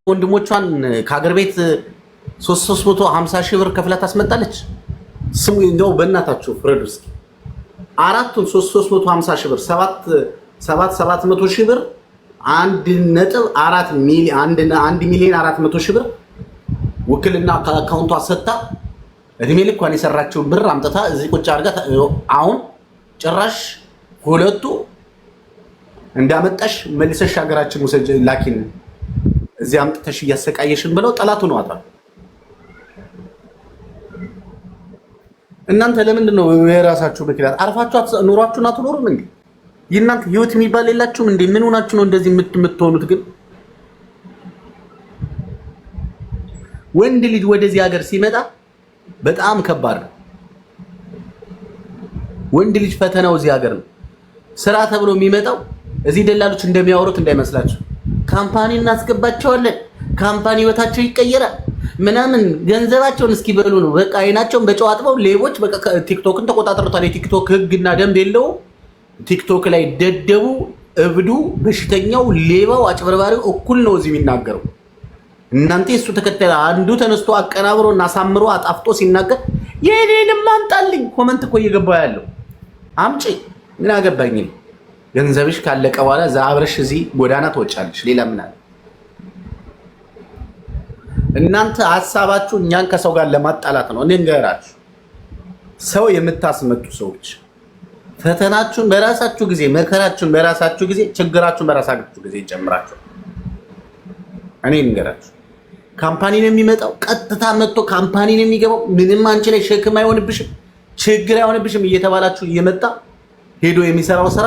ወንድሞቿን ከሀገር ቤት 350 ሺህ ብር ከፍላ ታስመጣለች። ስሙ እንደው በእናታችሁ ፍረዱ እስኪ። አራቱን 350 ሺህ ብር 700 ሺህ ብር 1.4 ሚሊዮን 1 ሚሊዮን 400 ሺህ ብር ውክልና ከአካውንቷ ሰጥታ እድሜ ልኳን የሰራችውን ብር አምጥታ እዚህ ቁጭ አድርጋ አሁን ጭራሽ ሁለቱ እንዳመጣሽ መልሰሽ ሀገራችን ወሰጅ ላኪን እዚህ አምጥተሽ እያሰቃየሽን ብለው ጠላቱ ነው አጣ። እናንተ ለምንድን ነው የራሳችሁ ምክንያት አርፋችሁ ኑሯችሁን አትኖሩም እንዴ? የእናንተ ህይወት የሚባል የላችሁም እንዴ? ምን ሆናችሁ ነው እንደዚህ የምትሆኑት? ግን ወንድ ልጅ ወደዚህ ሀገር ሲመጣ በጣም ከባድ ነው። ወንድ ልጅ ፈተናው እዚህ ሀገር ነው። ስራ ተብሎ የሚመጣው እዚህ ደላሎች እንደሚያወሩት እንዳይመስላችሁ። ካምፓኒ እናስገባቸዋለን፣ ካምፓኒ ህይወታቸው ይቀየራል ምናምን ገንዘባቸውን እስኪበሉ ነው። በቃ አይናቸውን በጨዋጥበው ሌቦች በቃ ቲክቶክን ተቆጣጥረውታል። የቲክቶክ ህግና ደንብ የለው። ቲክቶክ ላይ ደደቡ፣ እብዱ፣ በሽተኛው፣ ሌባው፣ አጭበርባሪው እኩል ነው እዚህ የሚናገረው። እናንተ እሱ ተከተለ አንዱ ተነስቶ አቀናብሮና አሳምሮ አጣፍጦ ሲናገር የኔንም አምጣልኝ ኮመንት እኮ እየገባ ያለው አምጪ ምን አገባኝ። ገንዘብሽ ካለቀ በኋላ አብረሽ እዚህ ጎዳና ትወጫለሽ። ሌላ ምን አለ? እናንተ ሐሳባችሁ እኛን ከሰው ጋር ለማጣላት ነው። እኔ እንገራችሁ ሰው የምታስመጡ ሰዎች ፈተናችሁን በራሳችሁ ጊዜ፣ መከራችሁን በራሳችሁ ጊዜ፣ ችግራችሁን በራሳችሁ ጊዜ ይጨምራችሁ። እኔ እንገራችሁ ካምፓኒ ነው የሚመጣው፣ ቀጥታ መጥቶ ካምፓኒ ነው የሚገባው። ምንም አንቺ ላይ ሸክም አይሆንብሽም፣ ችግር አይሆንብሽም እየተባላችሁ እየመጣ ሄዶ የሚሰራው ስራ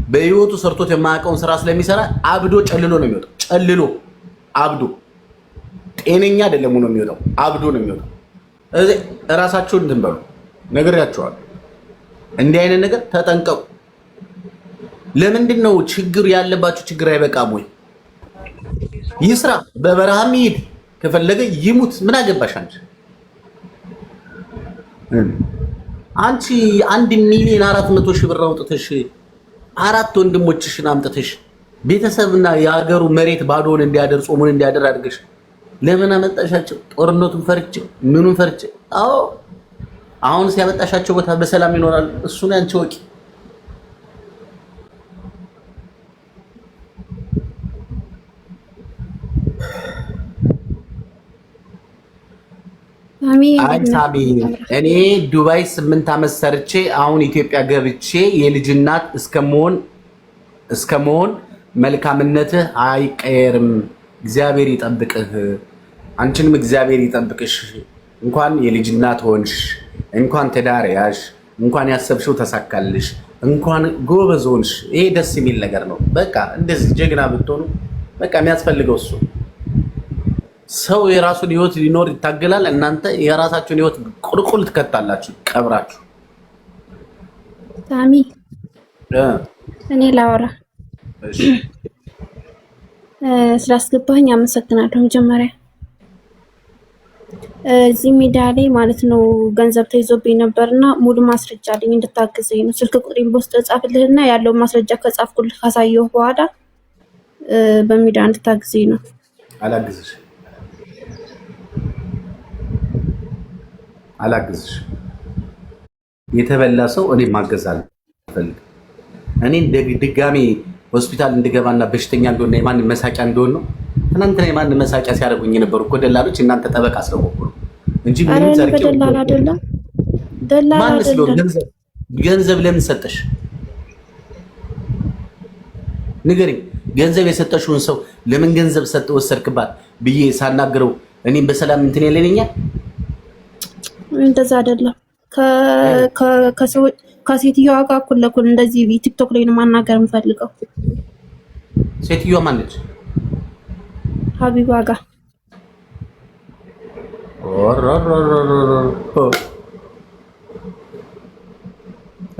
በህይወቱ ሰርቶት የማያውቀውን ስራ ስለሚሰራ አብዶ ጨልሎ ነው የሚወጣው። ጨልሎ አብዶ ጤነኛ አይደለም ነው የሚወጣው፣ አብዶ ነው የሚወጣው። እዚህ እራሳችሁን እንትን በሉ ነግሬያችኋለሁ። እንዲህ አይነት ነገር ተጠንቀቁ። ለምንድን ነው ችግር ያለባችሁ? ችግር አይበቃም ወይ? ይስራ፣ በበረሃም ይሄድ፣ ከፈለገ ይሙት። ምን አገባሽ አንቺ? አንቺ 1 ሚሊዮን 400 ሺህ ብር አውጥተሽ አራት ወንድሞችሽን አምጥተሽ ቤተሰብና የሀገሩ መሬት ባዶውን እንዲያደር ጾሙን እንዲያደር አድርገሽ ለምን አመጣሻቸው? ጦርነቱን ፈርቼ ምኑን ፈርቼ? አዎ አሁን ሲያመጣሻቸው ቦታ በሰላም ይኖራል። እሱን አንቺ ወቂ። ሳሚ እኔ ዱባይ 8 ዓመት ሰርቼ አሁን ኢትዮጵያ ገብቼ የልጅ እናት እስከመሆን መልካምነትህ አይቀየርም። እግዚአብሔር ይጠብቅህ፣ አንቺንም እግዚአብሔር ይጠብቅሽ። እንኳን የልጅ እናት ሆንሽ፣ እንኳን ትዳር ያሽ፣ እንኳን ያሰብሽው ተሳካልሽ፣ እንኳን ጎበዝ ሆንሽ። ይሄ ደስ የሚል ነገር ነው። በቃ እንደዚህ ጀግና ብትሆኑ በቃ የሚያስፈልገው እሱ። ሰው የራሱን ህይወት ሊኖር ይታገላል። እናንተ የራሳችሁን ህይወት ቁልቁል ትከታላችሁ ቀብራችሁ። ሳሚ እኔ ላወራ ስላስገባኝ አመሰግናለሁ። መጀመሪያ እዚህ ሜዳ ላይ ማለት ነው ገንዘብ ተይዞብኝ ነበርና ሙሉ ማስረጃ አለኝ እንድታግዘኝ ነው። ስልክ ቁጥሬን በውስጥ ጻፍልህና ያለውን ማስረጃ ከጻፍኩልህ ካሳየሁ በኋላ በሚዲያ እንድታግዘኝ ነው። አላግዝሽ። የተበላ ሰው እኔ ማገዝ አልፈልግም። እኔ ድጋሚ ሆስፒታል እንድገባና በሽተኛ እንደሆነ የማን መሳቂያ እንደሆነ ነው። ትናንትና የማን መሳቂያ ሲያደርጉኝ የነበሩ እኮ ደላሎች እናንተ ጠበቃ ስለሆኑ እንጂ ምንም ዘርቄው አይደለም። ማን ስለሆነ ገንዘብ ለምን ሰጠሽ? ንገሪኝ። ገንዘብ የሰጠሽውን ሰው ለምን ገንዘብ ሰጠ ወሰድክባት ብዬ ሳናግረው እኔም በሰላም እንትን ያለኛል። እንደዛ አይደለም። ከሴትዮዋ ጋር እኩል ለኩል እንደዚህ ቲክቶክ ላይ ነው ማናገር የምፈልገው። ሴትዮዋ ማን ነች? ሀቢባ ጋር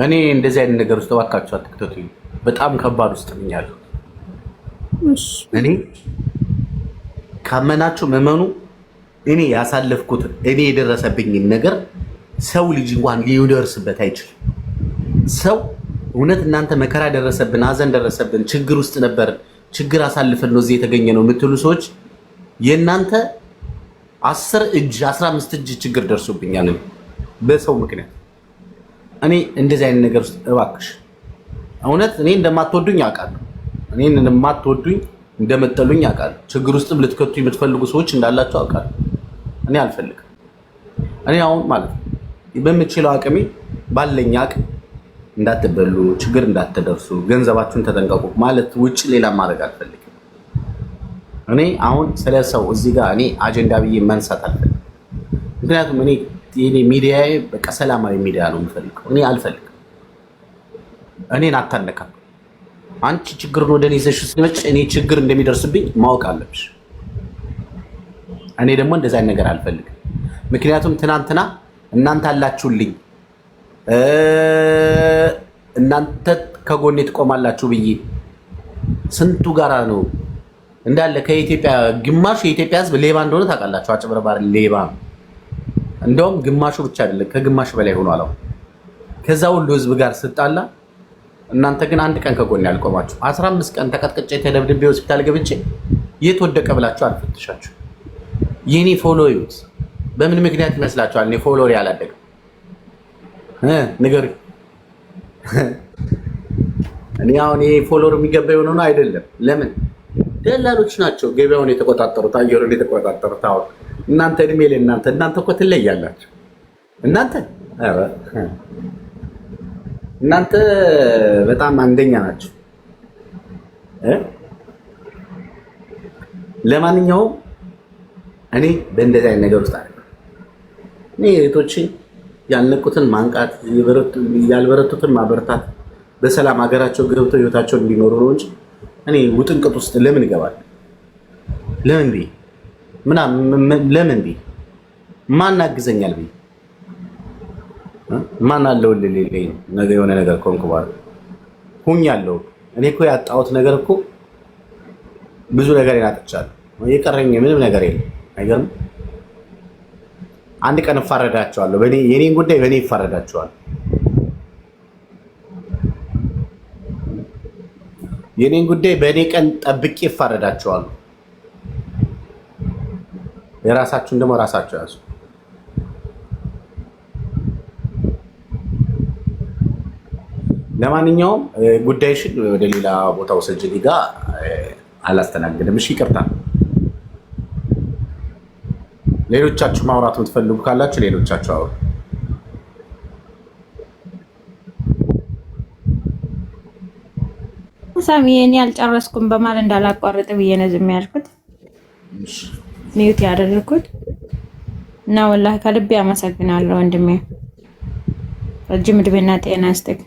እኔ እንደዚህ አይነት ነገር ውስጥ እባካችሁ አትክተቱኝ። በጣም ከባድ ውስጥ ነኝ ያለሁት። እኔ ካመናችሁ መመኑ እኔ ያሳለፍኩት እኔ የደረሰብኝን ነገር ሰው ልጅ እንኳን ሊደርስበት አይችልም። ሰው እውነት እናንተ መከራ ደረሰብን፣ ሀዘን ደረሰብን፣ ችግር ውስጥ ነበር፣ ችግር አሳልፈን ነው እዚህ የተገኘ ነው የምትሉ ሰዎች የእናንተ 10 እጅ 15 እጅ ችግር ደርሶብኛል በሰው ምክንያት። እኔ እንደዚህ አይነት ነገር ውስጥ እባክሽ እውነት እኔ እንደማትወዱኝ አውቃለሁ። እኔን እንደማትወዱኝ እንደምትጠሉኝ አውቃለሁ። ችግር ውስጥም ልትከቱ የምትፈልጉ ሰዎች እንዳላችሁ አውቃለሁ። እኔ አልፈልግም። እኔ አሁን ማለት ነው በምችለው አቅሜ ባለኝ አቅም እንዳትበሉ፣ ችግር እንዳትደርሱ፣ ገንዘባችሁን ተጠንቀቁ ማለት ውጭ ሌላ ማድረግ አልፈልግም። እኔ አሁን ስለ ሰው እዚህ ጋር እኔ አጀንዳ ብዬ መንሳት አልፈልግም። ምክንያቱም እኔ ሚዲያዬ በቃ ሰላማዊ ሚዲያ ነው የምፈልገው። እኔ አልፈልግም። እኔን አታነካም። አንቺ ችግርን ወደ እኔ ይዘሽ ስትመጪ እኔ ችግር እንደሚደርስብኝ ማወቅ አለብሽ። እኔ ደግሞ እንደዛ ነገር አልፈልግም። ምክንያቱም ትናንትና እናንተ አላችሁልኝ እናንተ ከጎኔ ትቆማላችሁ ብዬ ስንቱ ጋራ ነው እንዳለ ከኢትዮጵያ ግማሹ የኢትዮጵያ ሕዝብ ሌባ እንደሆነ ታውቃላችሁ። አጭበርባሪ ሌባ ነው። እንደውም ግማሹ ብቻ አይደለም ከግማሽ በላይ ሆኗል። ከዛ ሁሉ ሕዝብ ጋር ስጣላ እናንተ ግን አንድ ቀን ከጎኔ ያልቆማችሁ። 15 ቀን ተቀጥቅጬ ተደብድቤ ሆስፒታል ገብቼ የት ወደቀ ብላችሁ አልፈትሻችሁ። የኔ ፎሎ ይዩት። በምን ምክንያት ይመስላችኋል እኔ ፎሎወር ያላደገ? ንገሩኝ። እኔ አሁን ይሄ ፎሎወር የሚገባ የሆነ ነው አይደለም። ለምን ደላሎች ናቸው ገበያውን የተቆጣጠሩት፣ አየሩን የተቆጣጠሩት። አሁን እናንተ እድሜ እናንተ እኮ ትለያላችሁ። እናንተ በጣም አንደኛ ናቸው። ለማንኛውም እኔ በእንደዚህ አይነት ነገር ውስጥ አይደለም። እኔ እህቶቼ ያልነቁትን ማንቃት፣ ያልበረቱትን ማበረታት፣ በሰላም ሀገራቸው ገብተው ህይወታቸውን እንዲኖሩ ነው እንጂ እኔ ውጥንቅጥ ውስጥ ለምን ይገባል? ለምን ቢ ለምን ቢ ማን ያግዘኛል ቢ ማን አለው ለሌለኝ ነገ የሆነ ነገር ኮንኩ ባል ሁኛለሁ። እኔ እኮ ያጣሁት ነገር እኮ ብዙ ነገር ያጣቻለሁ። የቀረኝ ምንም ነገር የለም። አይገርም? አንድ ቀን እፋረዳቸዋለሁ። የኔን ጉዳይ በእኔ ይፋረዳቸዋል። የኔን ጉዳይ በእኔ ቀን ጠብቄ ይፋረዳቸዋለሁ። የራሳችሁን ደግሞ ራሳችሁ ያዙ። ለማንኛውም ጉዳይሽን ወደ ሌላ ቦታ ወሰጅ። ጋር አላስተናግድም። እሺ ይቅርታ። ሌሎቻችሁ ማውራት የምትፈልጉ ካላችሁ ሌሎቻችሁ አውሩ። ሳሚ እኔ አልጨረስኩም በማለት እንዳላቋርጥ ብዬ ነው ዝም ያልኩት፣ ሚዩት ያደረኩት እና ወላሂ ከልቤ አመሰግናለሁ ወንድሜ። ረጅም ዕድሜና ጤና ይስጥክ።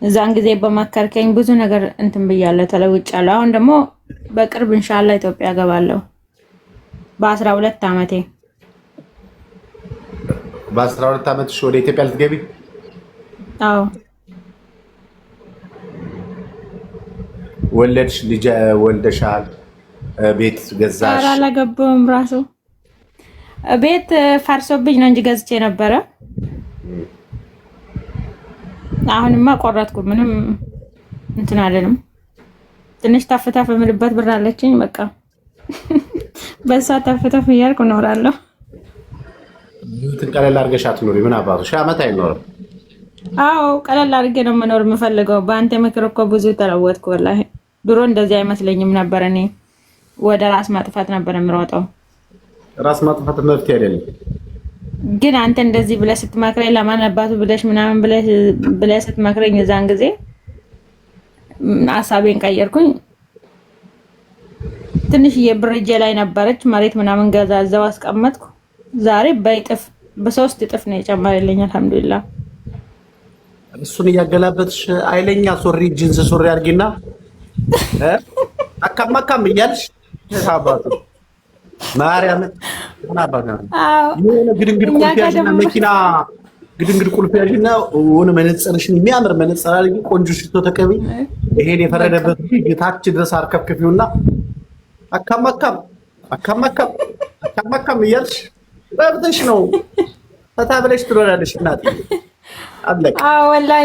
እዛን ጊዜ በማከርከኝ ብዙ ነገር እንትን ብያለሁ፣ ተለውጫለሁ። አሁን ደግሞ በቅርብ ኢንሻአላህ ኢትዮጵያ እገባለሁ። በ12 ዓመቴ በ12 ዓመትሽ ወደ ኢትዮጵያ ልትገቢ? አዎ። ወለድሽ? ልጅ ወልደሻል? ቤት ገዛሽ? ኧረ አላገባሁም። ራሱ ቤት ፈርሶብኝ ነው እንጂ ገዝቼ ነበረ። አሁንማ ቆረጥኩ። ምንም እንትን አይደለም። ትንሽ ታፍታፍ የምልበት ብር አለችኝ። በቃ በዛ ታፍታፍ እያልኩ እኖራለሁ። ቀለል አድርገሽ አትኖሪ። ምን አባቱ ሺህ ዓመት አይኖርም። አዎ ቀለል አድርጌ ነው መኖር የምፈልገው። በአንተ ምክር እኮ ብዙ ተለወጥኩ። ወላሂ ድሮ እንደዚህ አይመስለኝም ነበር። እኔ ወደ ራስ ማጥፋት ነበር የምሮጠው። ራስ ማጥፋት መፍትሄ አይደለም። ግን አንተ እንደዚህ ብለህ ስትመክረኝ ለማን አባቱ ብለሽ ምናምን ብለህ ስትመክረኝ እዛን ጊዜ ሀሳቤን ቀየርኩኝ። ትንሽዬ ብር እጄ ላይ ነበረች፣ መሬት ምናምን ገዛዛው አስቀመጥኩ። ዛሬ በይጥፍ በ3 እጥፍ ነው የጨመረልኝ። አልሐምዱሊላህ። እሱን እያገላበጥሽ አይለኛ ሱሪ ጂንስ ሱሪ አድርጊና አካም እያልሽ ተሳባቱ ማርያም ምናባጋ የሆነ ግድንግድ ቁልፍ ያዥና መኪና ግድንግድ ቁልፍ ያዥና ሆነ መነጽርሽን የሚያምር መነጽር አድርጊ፣ ቆንጆ ሽቶ ተቀቢ። ይሄን የፈረደበት ታች ድረስ አርከፍክፊውና አካም እያልሽ በብተሽ ነው ፈታ ብለሽ ትኖራለሽ። እናት አለቀ። አዎ ወላሂ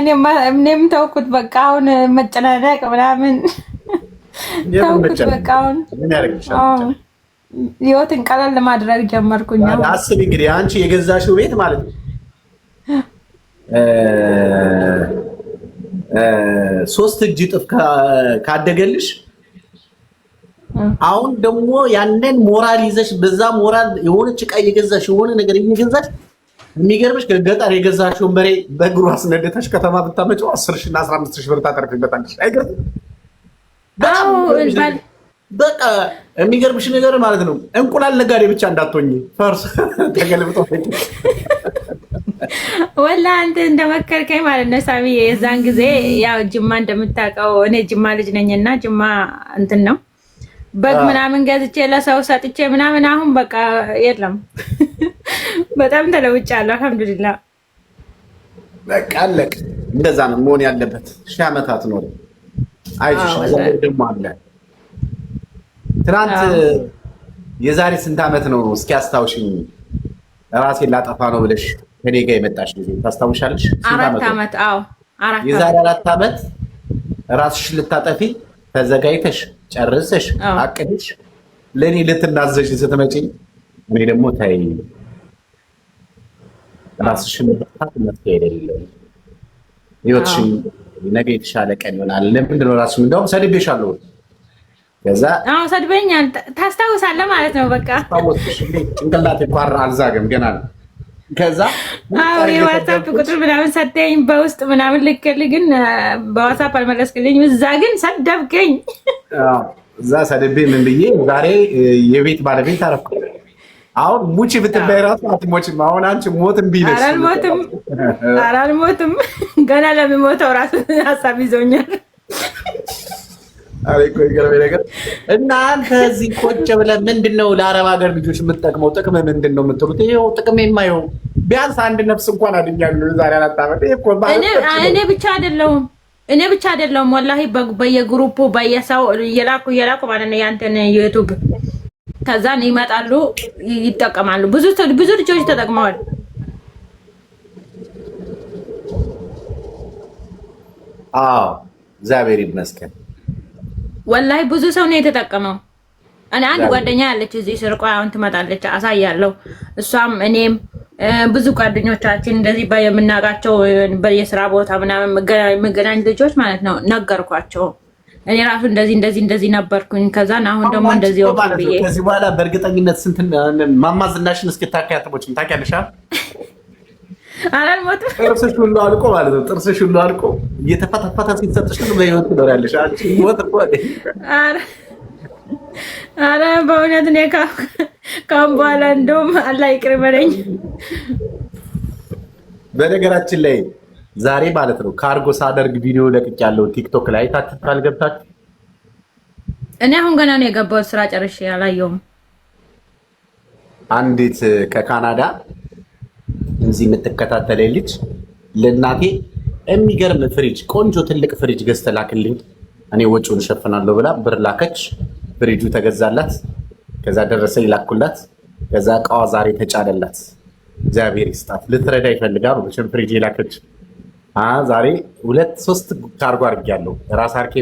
እኔም ተውኩት። በቃ አሁን መጨናነቅ ምናምን ተውኩት። በቃ አሁን ህይወትን ቀለል ለማድረግ ጀመርኩኝ። አስቢ እንግዲህ አንቺ የገዛሽው ቤት ማለት ነው 3 እጅ እጥፍ ካደገልሽ አሁን ደግሞ ያንን ሞራል ይዘሽ በዛ ሞራል የሆነች ዕቃ እየገዛሽ የሆነ ነገር እየገዛሽ የሚገርምሽ ገጠር የገዛሽውን በሬ በእግሩ አስነደታሽ ከተማ ብታመጪው 10,000 እና 15,000 ብር ታተርፊበታለሽ። አይገርም? በቃ የሚገርምሽ ነገር ማለት ነው እንቁላል ነጋዴ ብቻ እንዳትሆኝ ፈርስ ተገልብጦ ወላ አንተ እንደመከርከኝ ማለት ነው ሳሚ። የዛን ጊዜ ያው ጅማ እንደምታውቀው እኔ ጅማ ልጅ ነኝና ጅማ እንትን ነው በግ ምናምን ገዝቼ ለሰው ሰጥቼ ምናምን አሁን በቃ የለም። በጣም ተለውጫለሁ አልሐምዱሊላህ። በቃ አለቅ እንደዛ ነው መሆን ያለበት። 1000 ዓመታት ኖር አይዞሽ። ደግሞ አለ ትናንት የዛሬ ስንት ዓመት ነው እስኪ አስታውሽኝ። ራሴን ላጠፋ ነው ብለሽ ከኔ ጋር የመጣሽ ጊዜ ታስታውሻለሽ? 4 ዓመት አዎ 4 የዛሬ 4 ዓመት ራስሽ ልታጠፊ ተዘጋጅተሽ ጨርሰሽ አቅድሽ ለኔ ልትናዘሽ ስትመጪ እኔ ደግሞ ታይ ራስሽን በጣም መፍትሄ ህይወትሽን ነገ የተሻለ ቀን ይሆናል። ለምንድን ነው ራስሽን እንደውም ሰድቤሻለሁ። ከዛ ሰድበኛል ታስታውሳለህ ማለት ነው። በቃ ታወስሽ ጭንቅላቴ ቋራ አልዛገም ገና ነው። ከዛ የዋትሳፕ ቁጥር ምናምን ሰጠኝ በውስጥ ምናምን ልክልህ፣ ግን በዋትሳፕ አልመለስክልኝ። እዛ ግን ሰደብከኝ። እዛ ሰደቤ ምን ብዬ ዛሬ የቤት ባለቤት አደረኩ። አሁን ሙቺ ብትባይ ራሱ አትሞችም። አሁን አንቺ ሞትም ቢለሽ አልሞትም ገና ለሚሞተው ራሱ ሀሳብ ይዞኛል። አሬኮ ይገርመኝ ነገር እና አንተ እዚህ ቁጭ ብለህ ምንድነው ለአረብ ሀገር ልጆች የምትጠቅመው ጥቅም ምንድነው የምትሉት? ይኸው ጥቅም የማየው ቢያንስ አንድ ነፍስ እንኳን አድኛለሁ ዛሬ አላጣመጥ። እኔ ብቻ አይደለሁም ወላሂ በየግሩፑ በየሰው እየላኩ ማለት ነው ያንተን ዩቲዩብ ከዛን ይመጣሉ ይጠቀማሉ። ብዙ ልጆች ተጠቅመዋል። አዎ እግዚአብሔር ይመስገን። ወላሂ ብዙ ሰው ነው የተጠቀመው። እኔ አንድ ጓደኛ ያለች እዚህ ስርቆ አሁን ትመጣለች አሳያለሁ። እሷም እኔም ብዙ ጓደኞቻችን እንደዚህ የምናውቃቸው በየስራ ቦታ ምናምን መገናኝ ልጆች ማለት ነው ነገርኳቸው። እኔ ራሱ እንደዚህ ነበርኩኝ። ከዛን አሁን ደግሞ እንደዚህ ወጥቶ ብዬ ከዚህ በኋላ በእርግጠኝነት ስንት ማማዝናሽን እስክታካያትቦችም ታውቂያለሽ። አላልሞትም። ጥርስሽ ሁሉ አልቆ ማለት ነው። ጥርስሽ ሁሉ አልቆ እየተፈታፈታ ሲሰጥሽ ነው በህይወት ትኖሪያለሽ። አንቺ ሞት እኮ አረ በእውነት እኔ ካሁን በኋላ እንደውም አላህ ይቅር በለኝ። በነገራችን ላይ ዛሬ ማለት ነው ካርጎ ሳደርግ ቪዲዮ ለቅቄያለሁ ቲክቶክ ላይ ታትታል ገብታችሁ። እኔ አሁን ገና ነው የገባሁት ስራ ጨርሼ አላየሁም። አንዲት ከካናዳ እዚህ የምትከታተለኝ ልጅ ለእናቴ የሚገርም ፍሪጅ ቆንጆ ትልቅ ፍሪጅ ገዝተህ ላክልኝ እኔ ወጪውን እሸፍናለሁ ብላ ብር ላከች። ፍሪጁ ተገዛላት። ከዛ ደረሰኝ ላኩላት። ከዛ እቃዋ ዛሬ ተጫነላት። እግዚአብሔር ይስጣት። ልትረዳ ይፈልጋሉ። መቼም ፍሪጅ ላከች። ዛሬ 2-3 ካርጎ አድርጌያለሁ። ራስ አርኬ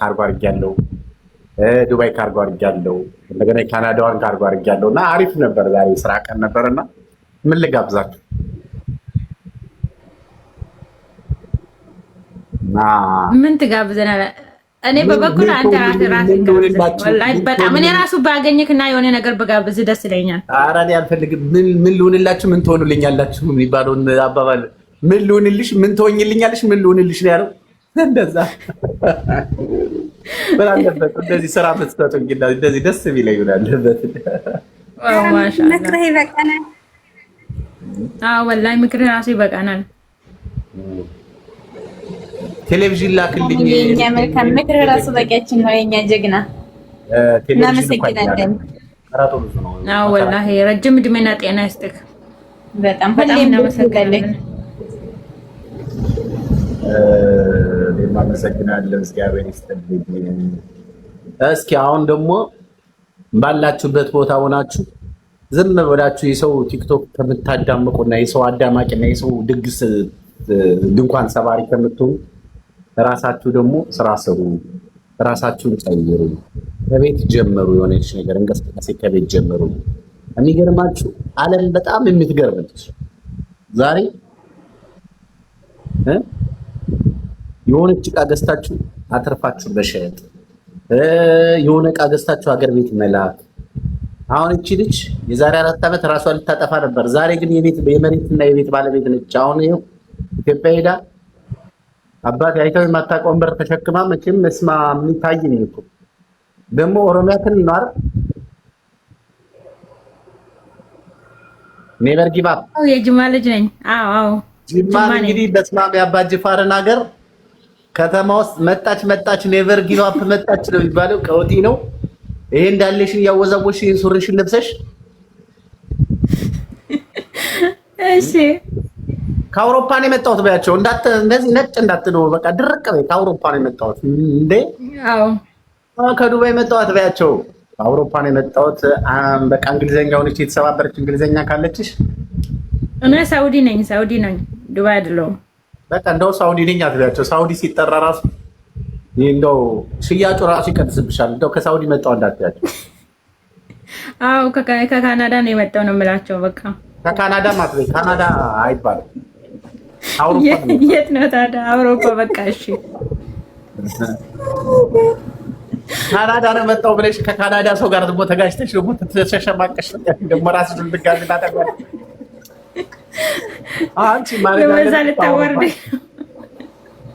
ካርጎ አድርጌያለሁ። ዱባይ ካርጎ አድርጌያለሁ። እንደገና የካናዳዋን ካርጎ አድርጌያለሁ እና አሪፍ ነበር። ዛሬ ስራ ቀን ነበርና ምን ልጋብዛችሁ? ምን ትጋብዘናለህ? እኔ በበኩል አንተ ራስህ ወላሂ በጣም እኔ ራሱ ባገኘክና የሆነ ነገር በጋብዝ ደስ ይለኛል። ኧረ እኔ አልፈልግም። ምን ልሁንላችሁ? ምን ትሆኑልኛላችሁ የሚባለውን አባባል ምን ልሁንልሽ? ምን ትሆኝልኛለሽ? ምን ልሁንልሽ ነው ያለው። እንደዛ በላንበት እንደዚህ ስራ ምትሰጡኝ እንደዚህ ደስ ቢለኝ ይሆናልበት። ማሻአላህ ምክርህ ይበቃናል። ወላሂ ምክርህ ራሱ ይበቃናል። ቴሌቪዥን ላክልኝ። የኛ መልካም ምክር ራሱ በቂያችን ነው። የኛ ጀግና እናመሰግናለን። ወላሂ ረጅም እድሜና ጤና ይስጥክ። በጣም እናመሰግናለን። እናመሰግናለን። እግዚአብሔር ይስጥልኝ። እስኪ አሁን ደግሞ ባላችሁበት ቦታ ሆናችሁ ዝም ብላችሁ የሰው ቲክቶክ ከምታዳምቁና የሰው አዳማቂና የሰው ድግስ ድንኳን ሰባሪ ከምትሆኑ ራሳችሁ ደግሞ ስራ ስሩ። ራሳችሁን ቀይሩ። ከቤት ጀመሩ። የሆነች ነገር እንቅስቃሴ ከቤት ጀመሩ። የሚገርማችሁ ዓለም በጣም የምትገርም ነች። ዛሬ የሆነች ዕቃ ገዝታችሁ አትርፋችሁ በሸጥ የሆነ ዕቃ ገዝታችሁ ሀገር ቤት መላክ። አሁን እቺ ልጅ የዛሬ 4 ዓመት ራሷን ልታጠፋ ነበር። ዛሬ ግን የመሬትና የቤት ባለቤት ነች። አሁን ይኸው ኢትዮጵያ ሄዳ አባት አይተው የማታውቀው ወንበር ተሸክማ መቼም መስማ የሚታይ ነው እኮ ደግሞ ኦሮሚያ ክልል ነው አይደል? ኔቨር ጊቭ አፕ። የጅማ ልጅ ነኝ። አዎ ጅማ እንግዲህ በስማም የአባ ጅፋርን ሀገር ከተማ ውስጥ መጣች ኔቨር ጊቭ አፕ መጣች ነው የሚባለው። ቀውጢ ነው ይሄ እንዳለሽን ያወዛወሽ ሱሪሽን ለብሰሽ እሺ ከአውሮፓ ነው የመጣሁት በያቸው። እንደዚህ ነጭ እንዳትሉ በቃ ድርቅ በይ። ከአውሮፓ ነው የመጣሁት እንዴ? አዎ ከዱባይ የመጣሁት በያቸው። ከአውሮፓ ነው የመጣሁት። በቃ እንግሊዘኛ ሆነች የተሰባበረች እንግሊዘኛ ካለችሽ። እኔ ሳውዲ ነኝ ዱባይ አይደለሁም። በቃ እንደው ሳውዲ ነኝ አትበያቸው። ሳውዲ ሲጠራ ራሱ እንደው ሽያጩ ራሱ ይቀንስብሻል። እንደው ከሳውዲ መጣሁ እንዳትያቸው። አዎ ከካናዳ ነው የመጣው ነው የምላቸው። በቃ ከካናዳ ማለት ነው። ካናዳ አይባልም። የት ነው ታዲያ? አውሮፓ። በቃ እሺ ካናዳ ነው መጣሁ ብለሽ ከካናዳ ሰው ጋር ደግሞ ተጋጭተሽ ደግሞ ተሸሸማቀሽ ደግሞ ራስሽ ልትጋጭ ታጠቃለሽ። አንቺ ማለት ነው